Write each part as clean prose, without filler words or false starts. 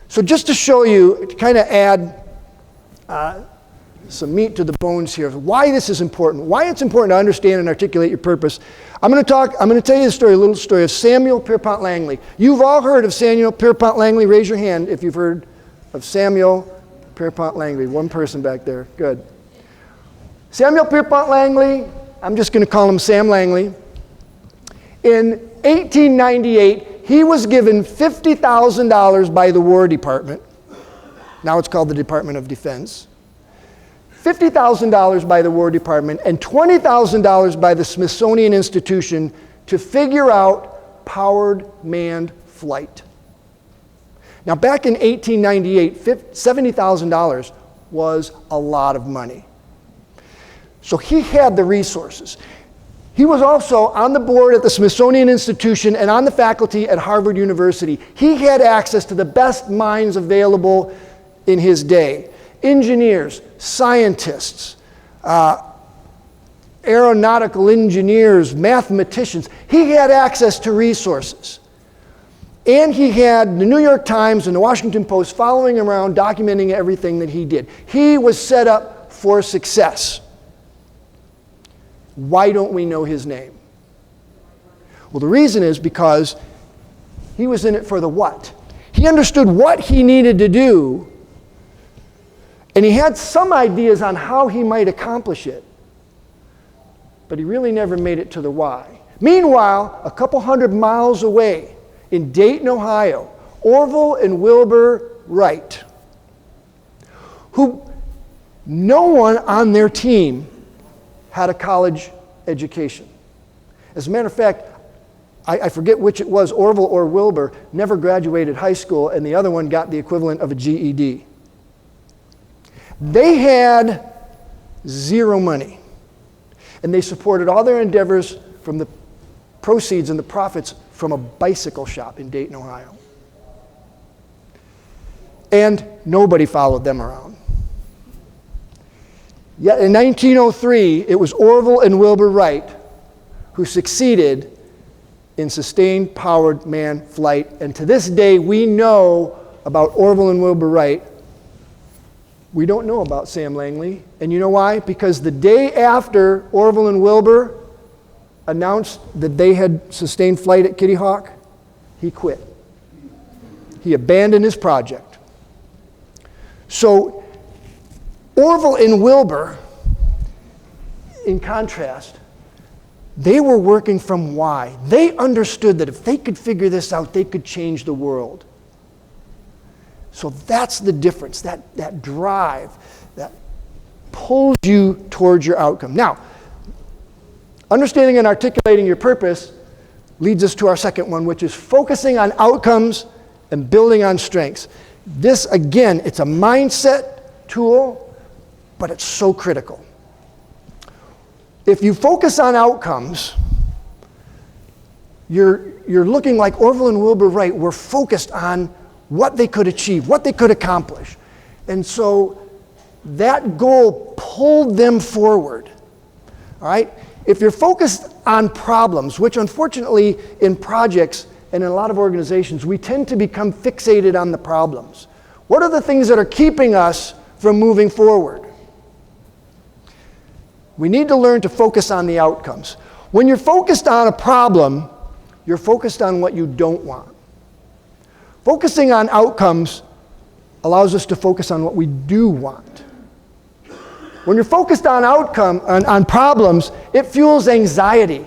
So just to show you, to kind of add some meat to the bones here, why this is important, why it's important to understand and articulate your purpose. I'm going to tell you a little story of Samuel Pierpont Langley. You've all heard of Samuel Pierpont Langley. Raise your hand if you've heard of Samuel Pierpont Langley. One person back there. Good. Samuel Pierpont Langley, I'm just going to call him Sam Langley. In 1898, he was given $50,000 by the War Department. Now it's called the Department of Defense. $50,000 by the War Department and $20,000 by the Smithsonian Institution to figure out powered manned flight. Now back in 1898, $70,000 was a lot of money. So he had the resources. He was also on the board at the Smithsonian Institution and on the faculty at Harvard University. He had access to the best minds available in his day. Engineers, scientists, aeronautical engineers, mathematicians. He had access to resources. And he had the New York Times and the Washington Post following him around, documenting everything that he did. He was set up for success. Why don't we know his name? Well, the reason is because he was in it for the what. He understood what he needed to do, and he had some ideas on how he might accomplish it, but he really never made it to the why. Meanwhile, a couple hundred miles away in Dayton, Ohio, Orville and Wilbur Wright, who no one on their team had a college education. As a matter of fact, I forget which it was, Orville or Wilbur, never graduated high school, and the other one got the equivalent of a GED. They had zero money, and they supported all their endeavors from the proceeds and the profits from a bicycle shop in Dayton, Ohio. And nobody followed them around. Yet in 1903, it was Orville and Wilbur Wright who succeeded in sustained powered manned flight. And to this day, we know about Orville and Wilbur Wright. We don't know about Sam Langley. And you know why? Because the day after Orville and Wilbur announced that they had sustained flight at Kitty Hawk, he quit. He abandoned his project. So Orville and Wilbur, in contrast, they were working from why. They understood that if they could figure this out, they could change the world. So that's the difference, that drive that pulls you towards your outcome. Now, understanding and articulating your purpose leads us to our second one, which is focusing on outcomes and building on strengths. This, again, it's a mindset tool, but it's so critical. If you focus on outcomes, you're looking like Orville and Wilbur Wright were focused on what they could achieve, what they could accomplish. And so that goal pulled them forward. All right? If you're focused on problems, which unfortunately in projects and in a lot of organizations, we tend to become fixated on the problems. What are the things that are keeping us from moving forward? We need to learn to focus on the outcomes. When you're focused on a problem, you're focused on what you don't want. Focusing on outcomes allows us to focus on what we do want. When you're focused on on problems, it fuels anxiety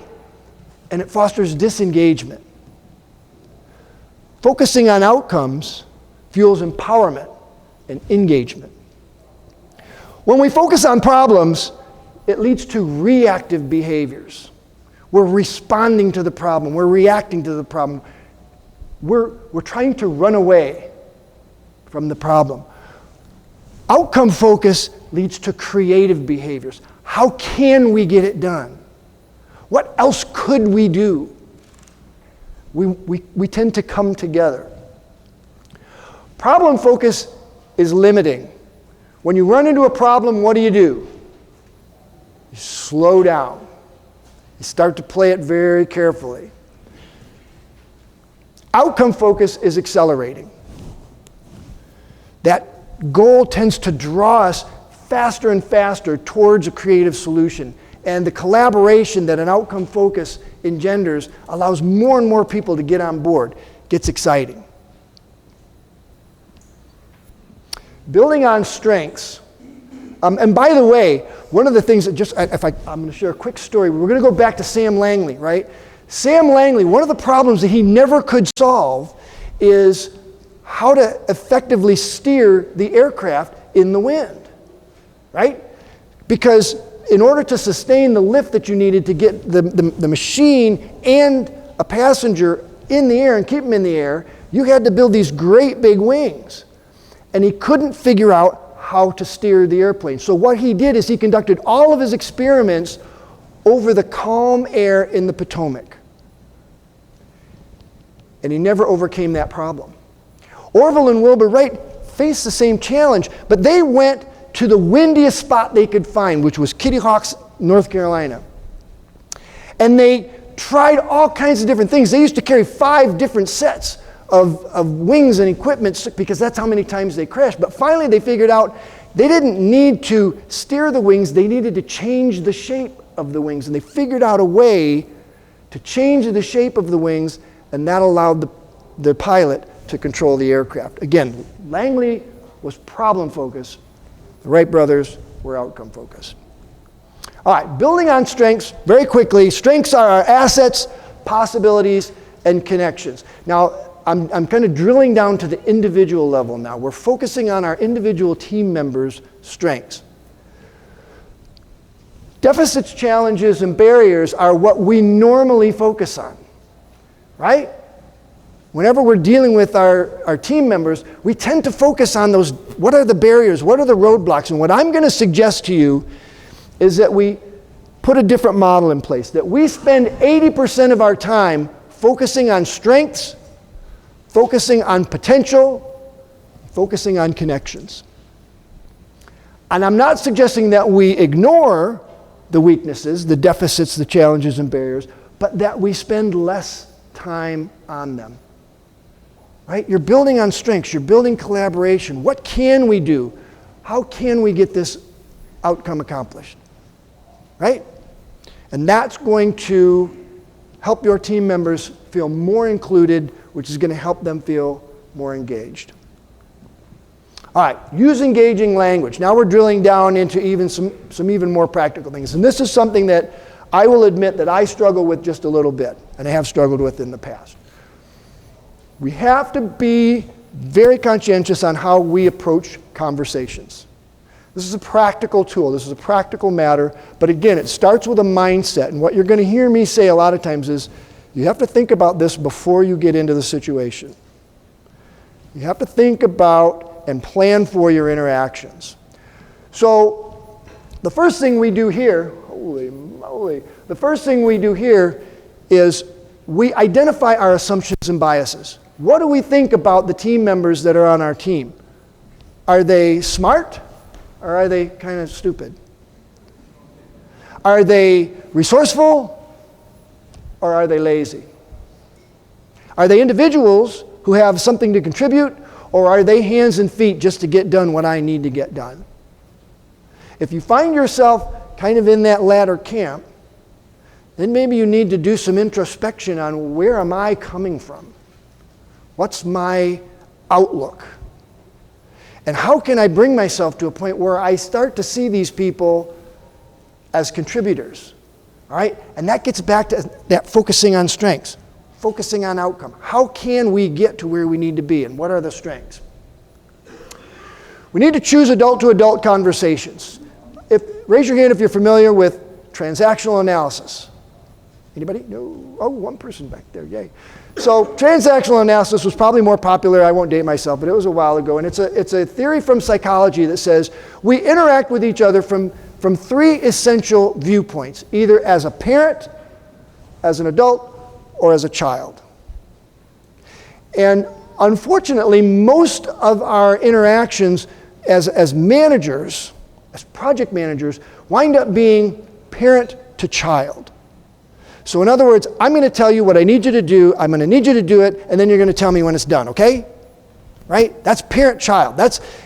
and it fosters disengagement. Focusing on outcomes fuels empowerment and engagement. When we focus on problems, it leads to reactive behaviors. We're responding to the problem. We're reacting to the problem. We're trying to run away from the problem. Outcome focus leads to creative behaviors. How can we get it done? What else could we do? We tend to come together. Problem focus is limiting. When you run into a problem, what do? You slow down. You start to play it very carefully. Outcome focus is accelerating. that goal tends to draw us faster and faster towards a creative solution. And the collaboration that an outcome focus engenders allows more and more people to get on board. Gets exciting. Building on strengths. And by the way, one of the things that I'm going to share a quick story. We're going to go back to Sam Langley, right? Sam Langley, one of the problems that he never could solve is how to effectively steer the aircraft in the wind, right? Because in order to sustain the lift that you needed to get the machine and a passenger in the air and keep them in the air, you had to build these great big wings. And he couldn't figure out how to steer the airplane. So what he did is he conducted all of his experiments over the calm air in the Potomac. And he never overcame that problem. Orville and Wilbur Wright faced the same challenge, but they went to the windiest spot they could find, which was Kitty Hawk's, North Carolina. And they tried all kinds of different things. They used to carry 5 different sets of wings and equipment because that's how many times they crashed. But finally they figured out they didn't need to steer the wings, they needed to change the shape of the wings. And they figured out a way to change the shape of the wings, and that allowed the pilot to control the aircraft. Again, Langley was problem focused. The Wright brothers were outcome focused. All right, building on strengths, very quickly. Strengths are our assets, possibilities, and connections. Now, I'm kind of drilling down to the individual level now. We're focusing on our individual team members' strengths. Deficits, challenges, and barriers are what we normally focus on, right? Whenever we're dealing with our team members, we tend to focus on those, what are the barriers, what are the roadblocks? And what I'm going to suggest to you is that we put a different model in place, that we spend 80% of our time focusing on strengths, focusing on potential, focusing on connections. And I'm not suggesting that we ignore the weaknesses, the deficits, the challenges and barriers, but that we spend less time on them. Right? You're building on strengths, you're building collaboration. What can we do? How can we get this outcome accomplished? Right? And that's going to help your team members feel more included, which is going to help them feel more engaged. All right, use engaging language. Now we're drilling down into even some even more practical things. And this is something that I will admit that I struggle with just a little bit, and I have struggled with in the past. We have to be very conscientious on how we approach conversations. This is a practical tool. This is a practical matter. But again, it starts with a mindset. And what you're going to hear me say a lot of times is, you have to think about this before you get into the situation. You have to think about and plan for your interactions. So the first thing we do here, holy moly, the first thing we do here is we identify our assumptions and biases. What do we think about the team members that are on our team? Are they smart or are they kind of stupid? Are they resourceful or are they lazy? Are they individuals who have something to contribute, or are they hands and feet just to get done what I need to get done? If you find yourself kind of in that latter camp, then maybe you need to do some introspection on where am I coming from? What's my outlook? And how can I bring myself to a point where I start to see these people as contributors? All right? And that gets back to that focusing on strengths, focusing on outcome. How can we get to where we need to be, and what are the strengths? We need to choose adult-to-adult conversations. Raise your hand if you're familiar with transactional analysis. Anybody? No? Oh, one person back there, yay. So transactional analysis was probably more popular, I won't date myself, but it was a while ago. And it's a theory from psychology that says we interact with each other from 3 essential viewpoints, either as a parent, as an adult, or as a child. And unfortunately, most of our interactions as managers, as project managers, wind up being parent to child. So in other words, I'm going to tell you what I need you to do, I'm going to need you to do it, and then you're going to tell me when it's done, okay? right? That's parent-child.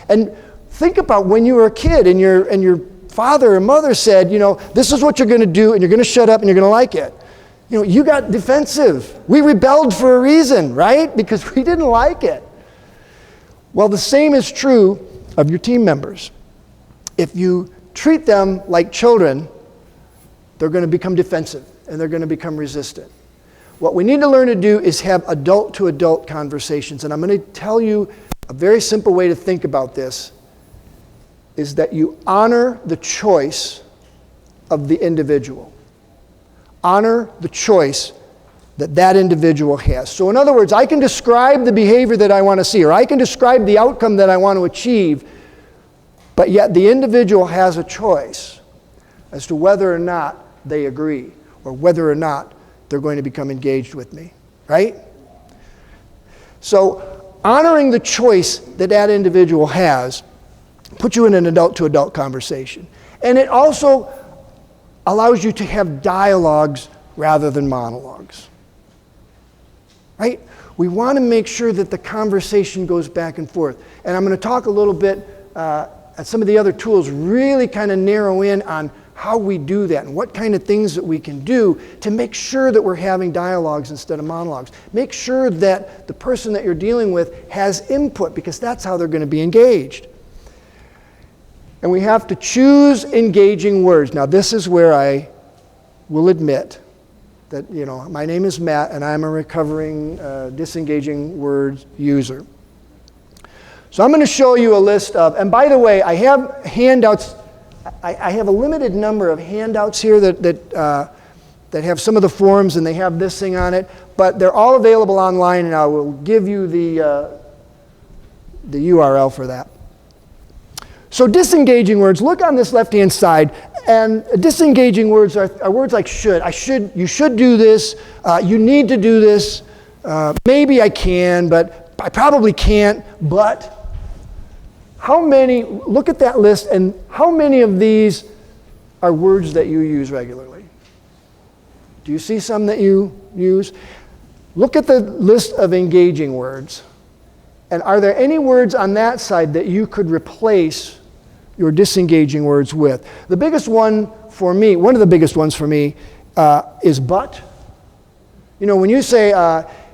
And think about when you were a kid and your father or mother said, this is what you're going to do, and you're going to shut up and you're going to like it. You got defensive. We rebelled for a reason, right? Because we didn't like it. Well, the same is true of your team members. If you treat them like children, they're going to become defensive and they're going to become resistant. What we need to learn to do is have adult-to-adult conversations. And I'm going to tell you a very simple way to think about this is that you honor the choice of the individual. Honor the choice that individual has. So in other words, I can describe the behavior that I want to see, or I can describe the outcome that I want to achieve, but yet the individual has a choice as to whether or not they agree, or whether or not they're going to become engaged with me, right? So honoring the choice that individual has puts you in an adult-to-adult conversation. And it also allows you to have dialogues rather than monologues, right? We want to make sure that the conversation goes back and forth. And I'm going to talk a little bit at some of the other tools, really kind of narrow in on how we do that and what kind of things that we can do to make sure that we're having dialogues instead of monologues. Make sure that the person that you're dealing with has input, because that's how they're going to be engaged. And we have to choose engaging words. Now, this is where I will admit that, my name is Matt and I'm a recovering disengaging words user. So I'm going to show you a list of, and by the way, I have handouts. I have a limited number of handouts here that have some of the forms, and they have this thing on it, but they're all available online, and I will give you the URL for that. So disengaging words, look on this left-hand side, and disengaging words are words like should. You should do this, you need to do this, maybe I can, but I probably can't, but. Look at that list, and how many of these are words that you use regularly? Do you see some that you use? Look at the list of engaging words, and are there any words on that side that you could replace your disengaging words with? The biggest one for me, one of the biggest ones for me, is but. When you say,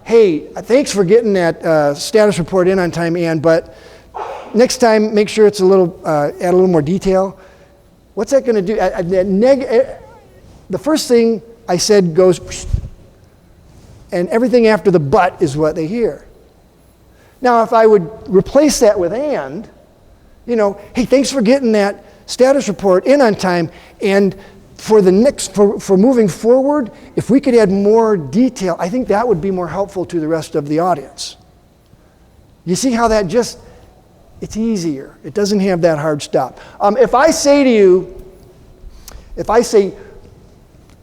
hey, thanks for getting that status report in on time, Ann, but next time, make sure it's add a little more detail. What's that going to do? The first thing I said goes, and everything after the but is what they hear. Now, if I would replace that with and, hey, thanks for getting that status report in on time, and for moving forward, if we could add more detail, I think that would be more helpful to the rest of the audience. You see how that it's easier. It doesn't have that hard stop. If I say to you,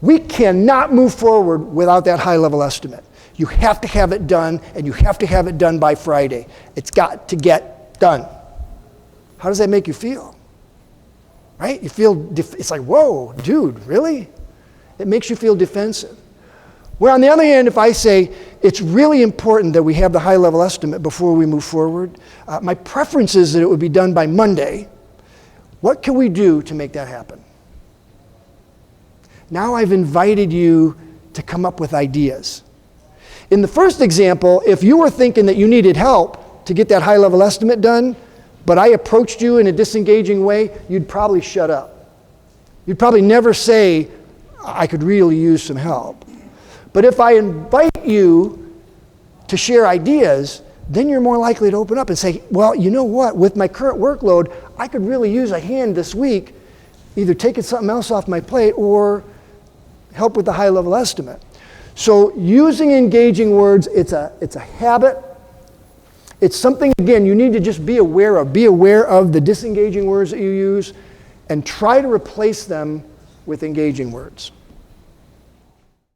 we cannot move forward without that high-level estimate. You have to have it done, and you have to have it done by Friday. It's got to get done. How does that make you feel? Right? You feel, it's like, whoa, dude, really? It makes you feel defensive. Where on the other hand, if I say, it's really important that we have the high-level estimate before we move forward, my preference is that it would be done by Monday. What can we do to make that happen? Now I've invited you to come up with ideas. In the first example, if you were thinking that you needed help to get that high-level estimate done, but I approached you in a disengaging way, you'd probably shut up. You'd probably never say, I could really use some help. But if I invite you to share ideas, then you're more likely to open up and say, well, you know what, with my current workload, I could really use a hand this week, either taking something else off my plate or help with the high-level estimate. So using engaging words, it's a habit. It's something, again, you need to just be aware of. Be aware of the disengaging words that you use and try to replace them with engaging words.